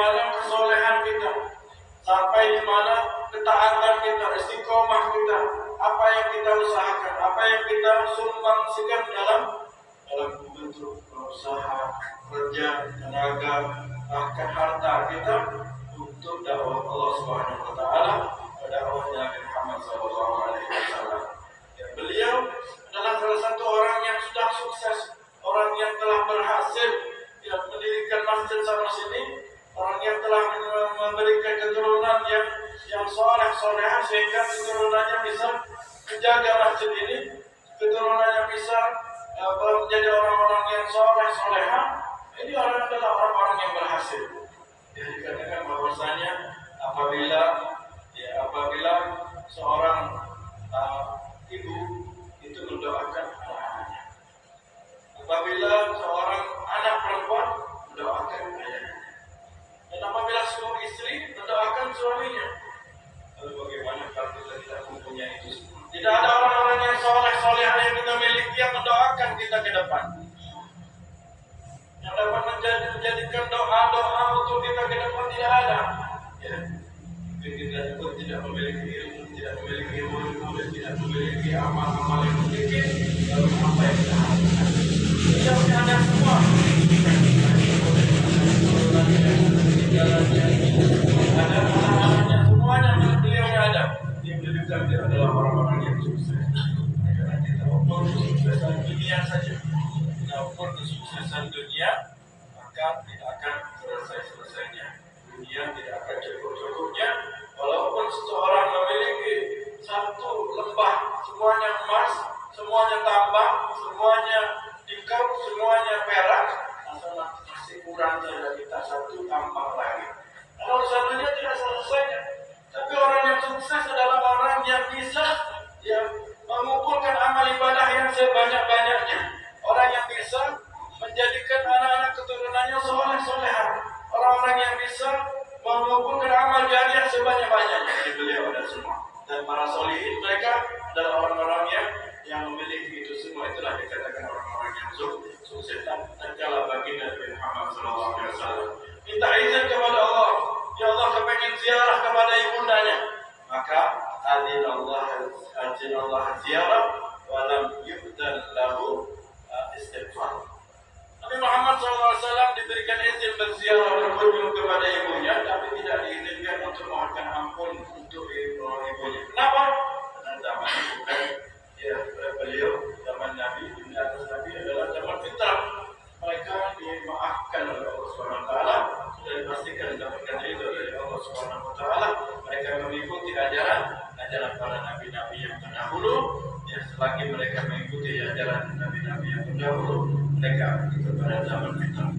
mana kesolehan kita, sampai di mana ketaatan kita, istiqomah kita, apa yang kita usahakan, apa yang kita sumbangsikan dalam bentuk usaha, kerja, tenaga, bahkan harta kita untuk dakwah Allah Subhanahu wa taala, dakwahnya Nabi Muhammad sallallahu alaihi wasallam. Ya, beliau adalah salah satu orang yang sudah sukses, orang yang telah berhasil ya, mendirikan masjid sana sini, orang yang telah memberikan keturunan yang soleh-solehah sehingga keturunannya bisa menjaga masjid ini, keturunannya bisa menjadi orang-orang yang soleh-solehah. Ini orang adalah orang-orang yang berhasil. Ya, dikatakan bahwasanya apabila seorang ibu itu mendoakan anak-anaknya, apabila seorang anak perempuan mendoakan ayahnya, dan apabila seorang istri mendoakan suaminya. Lalu bagaimana kalau kita tidak mempunyai itu? Tidak ada orang-orang yang soleh-soleh yang kita miliki yang mendoakan kita ke depan, yang dapat menjadikan doa-doa untuk kita ke depan. Tidak ada. Ya. Kita juga tidak memiliki ilmu, tidak memiliki ilmu, tidak memiliki amal-amal yang sedikit. Lalu apa yang kita lakukan? Tidak ada semua. Ada anak-anaknya semuanya milik beliau yang ada. Yang menunjukkan dia adalah orang-orang yang sukses. Karena kita ukur kesuksesan dunia saja. Kita ukur kesuksesan dunia, maka tidak akan selesai-selesainya. Dunia tidak akan cukup-cukupnya. Walaupun seseorang memiliki satu lembah, semuanya emas, semuanya tambang, semuanya nikel, semuanya perak, masih kurang saja kita satu tambang lagi. Kalau urusannya tidak selesai. Tapi orang yang sukses adalah orang yang bisa mengumpulkan amal ibadah yang sebanyak-banyaknya. Orang yang bisa menjadikan anak-anak keturunannya soleh-solehan. Orang-orang yang bisa mengumpulkan amal jariah sebanyak-banyaknya. Ini beliau ada semua. Dan para solihin mereka adalah orang-orang yang memiliki itu semua. Itulah dikatakan orang-orang yang sukses. Dan kalau baginda Nabi Muhammad SAW minta izin kepada Allah, ya Allah kepengen ziarah kepada ibundanya, maka adzinallah ziarah walam yu'dan lahu istighfar. Nabi Muhammad SAW diberikan izin berziarah berkunjung kepada ibunya, tapi tidak diizinkan untuk mohonkan ampun untuk ibunya. Kenapa? Karena zaman bukan beliau, zaman Nabi, di atas Nabi adalah zaman fitrah. Mereka dimaafkan oleh Allah SWT, sudah dipastikan mendapatkan ridho dari Allah SWT. Mereka mengikuti ajaran para nabi-nabi yang terdahulu. Ya, selagi mereka mengikuti ajaran nabi-nabi yang terdahulu, mereka ikut pada zaman fitrah.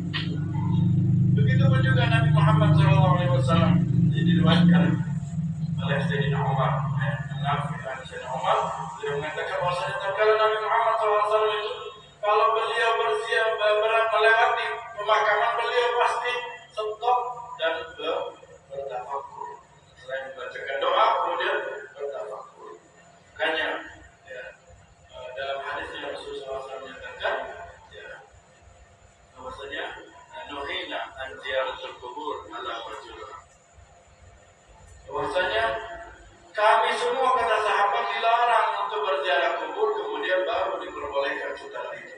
Begitupun juga Nabi Muhammad SAW diriwayatkan oleh Sayyidina Umar. Sayyidina Umar beliau mengatakan bahwasanya tatkala Nabi Muhammad SAW itu kalau beliau melewati pemakaman, beliau pasti stop dan bertafakur. Selain membacakan doa, kemudian bertafakur. Makanya dalam hadisnya Rasulullah SAW menyatakan bahwasanya nuhina an ziyaratul qubur ala wajhillah. Bahwasanya kami semua, kata sahabat, dilarang untuk berziarah kubur, kemudian baru diperbolehkan setelah itu.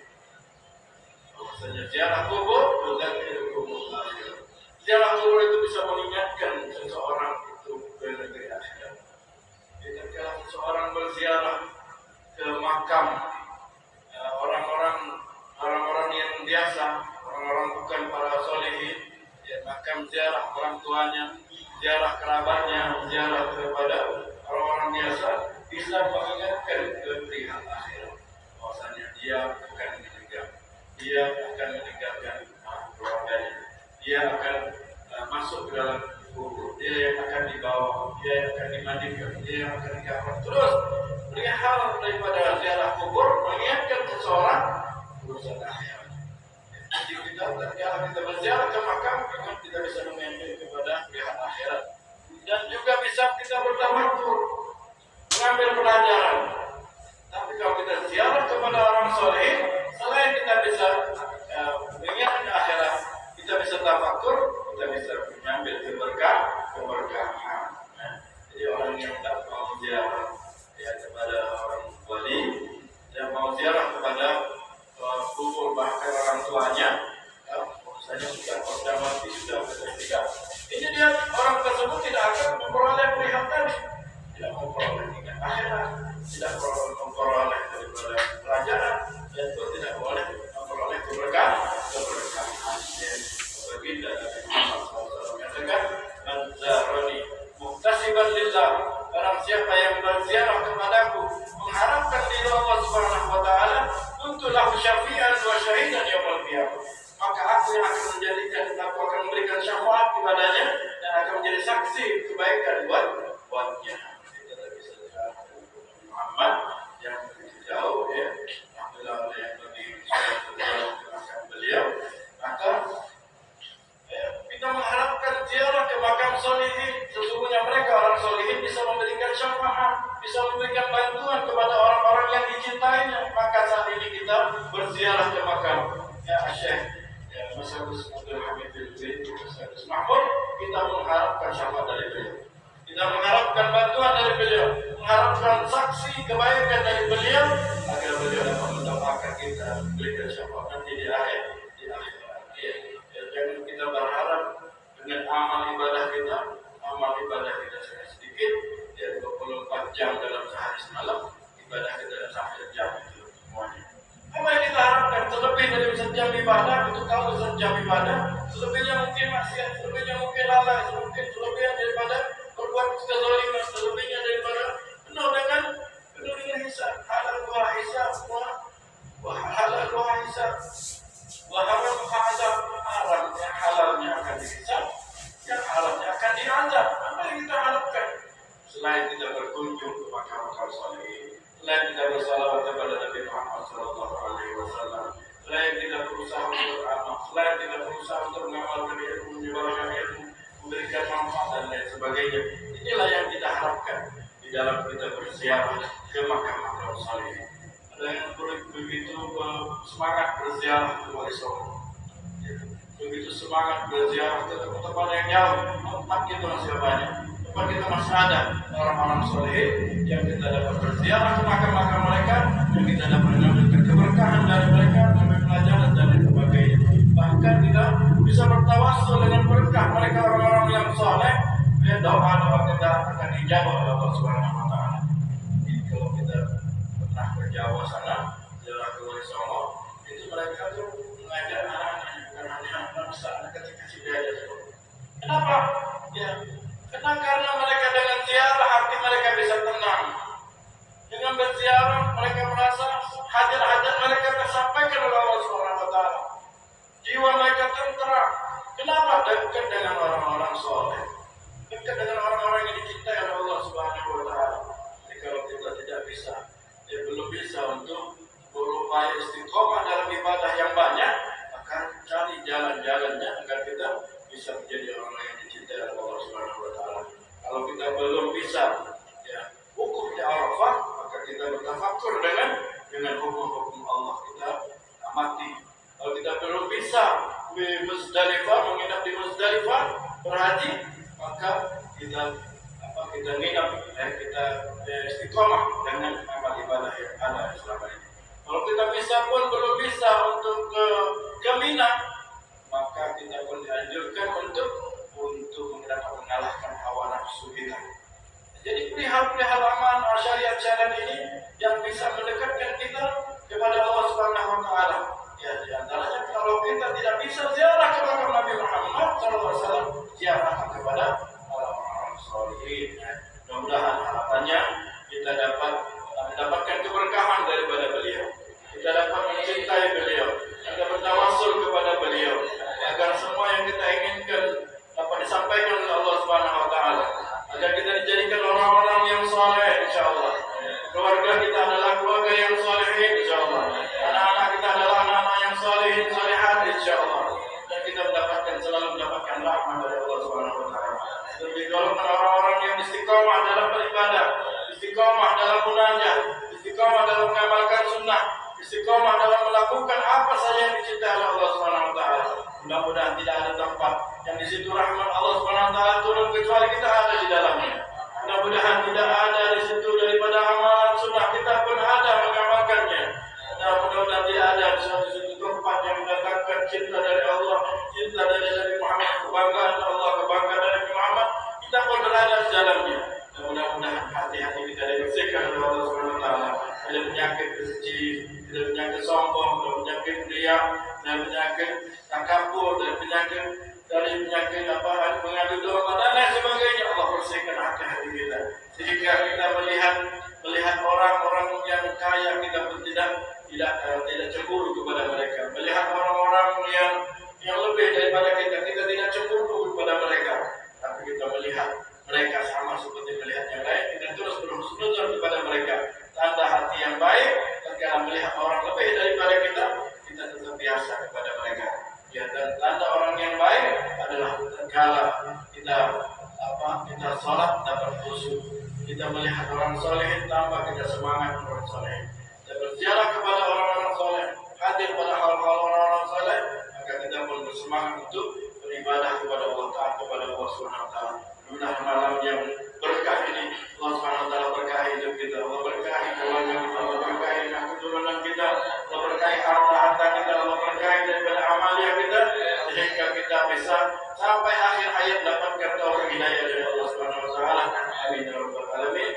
Bahwasanya ziarah kubur bukan kubur akhirat. Ziarah kubur itu bisa mengingatkan seseorang itu ke negeri akhirat. Jadi kalau seseorang berziarah ke makam orang-orang yang biasa, orang-orang bukan para solehin, makam ziarah orang tuanya, ziarah kerabatnya, ziarah kepada orang-orang biasa, bisa mengingatkan ke perihal akhirat. Bahwasanya dia akan meninggal, dia akan meninggalkan keluarganya, dia akan masuk ke dalam kubur, dia yang akan dibawa, dia yang akan dimandikan, dia yang akan dikafan. Terus perihal daripada ziarah kubur mengingatkan seseorang urusan akhirat. Jadi kita berziarah ke makam, kita bisa mengingatkan kepada perihal akhirat. Dan juga bisa kita bertawakkul, mengambil pelajaran. Tapi kalau kita ziarah kepada orang soleh, selain kita bisa mengingat akhirat, kita bisa tafakur, kita bisa mengambil keberkahan. Nah, jadi orang yang tak mau ziarah ya kepada orang wali, yang mau ziarah kepada kubur bahkan orang tuanya, misalnya sudah mati sudah bersedia. Ini dia orang tersebut tidak akan memperoleh melihat tadi, tidak memperoleh tingkat akhirat, tidak memperoleh daripada pelajaran, dan juga tidak boleh memperoleh keberkahan. Baginda Nabi Muhammad SAW mengatakan, "Man zarani muhtasiban lillah." Barang siapa yang berziarah kepadaku mengharapkan ridha Allah Subhanahu wa taala, kuntu lahu syafi'an wa syahidan yaumil qiyamah. Maka aku yang akan menjadikan, aku akan memberikan syafaat kepadanya dan akan menjadi saksi kebaikan buatnya. Kita tak bisa Muhammad yang jauh ya, alhamdulillah yang lebih jauh akan beliau. Maka kita mengharapkan ziarah ke makam solihin. Sesungguhnya mereka orang solihin bisa memberikan syafaat, bisa memberikan bantuan kepada orang-orang yang dicintainya. Maka saat ini kita berziarah ke makam Syekh Mas Agus Abdul Hamid bin Mas Agus Mahmud, kita mengharapkan syafaat dari beliau. Kita mengharapkan bantuan dari beliau, mengharapkan saksi kebaikan dari beliau agar beliau dapat mendoakan kita, memberikan syafaat nanti di akhir. Jangan kita berharap dengan amal ibadah kita sedikit, ya 24 jam dalam sehari semalam, ibadah kita sampai jam itu semuanya. Apa yang kita harapkan? Selebih dari sejam ibadah, itu kalau sejam ibadah, selebihnya mungkin maksiat, selebihnya mungkin lalai, selebihnya daripada berbuat kezaliman, selebihnya daripada penuh dengan hisab, halal wa hisab, wa halal wa hisab. Waharam azab, haram yang halalnya akan dihisab, yang haramnya akan diazab. Apa yang kita harapkan? Selain kita berkunjung ke makam-makam salihin, selain kita bersalawat kepada Nabi Muhammad SAW, selain kita berusaha untuk beramal, selain kita berusaha untuk mengamalkan ilmu, menyebarkan ilmu, memberikan manfaat dan lain sebagainya. Inilah yang kita harapkan di dalam kita berziarah ke makam-makam salihin. Dan begitu semangat berziarah ke Wali Songo, begitu semangat berziarah ke tempat yang jauh, tempat kita masih banyak, tempat kita masih ada orang-orang soleh yang kita dapat berziarah ke makam-makam mereka, yang kita dapat mengambil keberkahan dari mereka, mengambil pelajaran dan sebagainya. Bahkan kita bisa bertawassul dengan berkah mereka orang-orang yang soleh, dan doa-doa kita akan dijawab oleh Allah Subhanahu wa taala. Jadi kalau kita ke Jawa sana, jalan ke Wali Songo, itu mereka tuh mengajar anak-anaknya, bukan hanya anak besar, anak kecil-kecil diajar semua. Kenapa? Ya, karena mereka dengan ziarah hati mereka bisa tenang. Dengan berziarah mereka merasa hajat-hajat mereka tersampaikan oleh Allah Subhanahu wa taala. Jiwa mereka tenteram. Kenapa? Dekat dengan orang-orang soleh, dekat dengan orang-orang yang dicintai oleh Allah Subhanahu wa taala. Jadi kalau kita tidak bisa, dia belum bisa untuk berupaya istiqomah dalam ibadah yang banyak, maka cari jalan-jalannya agar kita bisa menjadi orang yang dicintai oleh Allah Subhanahu wa taala. Kalau kita belum bisa ya wukuf di Arafah, maka kita bertafakur dengan hukum-hukum Allah, kita amati. Kalau kita belum bisa di Muzdalifah, menginap di Muzdalifah berhaji, maka kita nginap, kita istiqomah dengan amal ibadah yang ada selama ini. Kalau kita bisa pun belum bisa untuk ke Mina, maka kita pun dianjurkan untuk dapat mengalahkan hawa nafsu kita. Jadi perihal amal syariat ini yang bisa mendekatkan kita kepada Allah Subhanahu wa taala. Ya, di antaranya kalau kita tidak bisa ziarah ke makam Nabi Muhammad SAW, ziarah kepada orang-orang sholihin. Mudah-mudahan harapannya kita dapat mendapatkan keberkahan daripada beliau. Kita dapat mencintai beliau, kita bertawassul kepada beliau, agar semua yang kita inginkan dapat disampaikan oleh Allah Subhanahu wa taala, agar kita dijadikan orang-orang yang saleh insyaallah. Keluarga kita adalah keluarga yang salihin insyaallah. Anak-anak kita adalah anak-anak yang salihin salihat insyaallah. Dan kita selalu mendapatkan rahmat dari Allah Subhanahu wa taala. Lebih golongan orang-orang yang istiqomah dalam beribadah, istiqomah dalam munajat, istiqomah dalam mengamalkan sunnah, istiqomah dalam melakukan apa saja yang dicintai oleh Allah Subhanahu wa taala. Mudah-mudahan tidak ada tempat yang di situ rahmat Allah Subhanahu wa taala turun kecuali kita ada di dalamnya. Mudah-mudahan tidak ada di situ daripada amalan sunnah kita pun ada mengamalkannya. Dan mudah-mudahan tidak ada di situ tempat yang mendatangkan cinta dari Allah, cinta dari Nabi Muhammad, kebanggaan Allah, kebanggaan dari Nabi Muhammad, kita pun berada di dalamnya. Dan mudah-mudahan hati-hati kita dibersihkan oleh Allah Subhanahu wa taala dari penyakit kesuci, dari penyakit sombong, dari penyakit riya, dari penyakit takabur, dari penyakit mengadu domba dan lain sebagainya. Allah bersihkan hati-hati kita sehingga kita melihat orang-orang yang kaya kita pun tidak cemburu kepada mereka. Melihat orang-orang yang lebih daripada kita tidak cemburu kepada mereka. Tapi kita melihat mereka sama seperti melihat yang lain, kita terus berhusnuzon kepada mereka. Tanda hati yang baik tatkala melihat orang lebih daripada kita tetap biasa kepada mereka. Ya, dan tanda orang yang baik adalah tatkala kita sholat dapat khusyuk. Kita melihat orang soleh tambah kita semangat orang soleh. Kita berziarah kepada orang-orang soleh, hadir pada hal-hal orang-orang soleh, maka kita pun bersemangat untuk beribadah kepada Allah Taala, kepada Allah Subhanahu wa taala. Mudah malam yang berkah ini Allah Subhanahu wa taala berkahi hidup kita, Allah berkahi keluarga kita, Allah berkahi keturunan kita, Allah berkahi harta-harta kita, Allah berkahi daripada amalia kita, sehingga kita bisa sampai akhir hayat dapatkan taufik hidayah dari Allah Subhanahu wa taala. Amin ya rabbal alamin.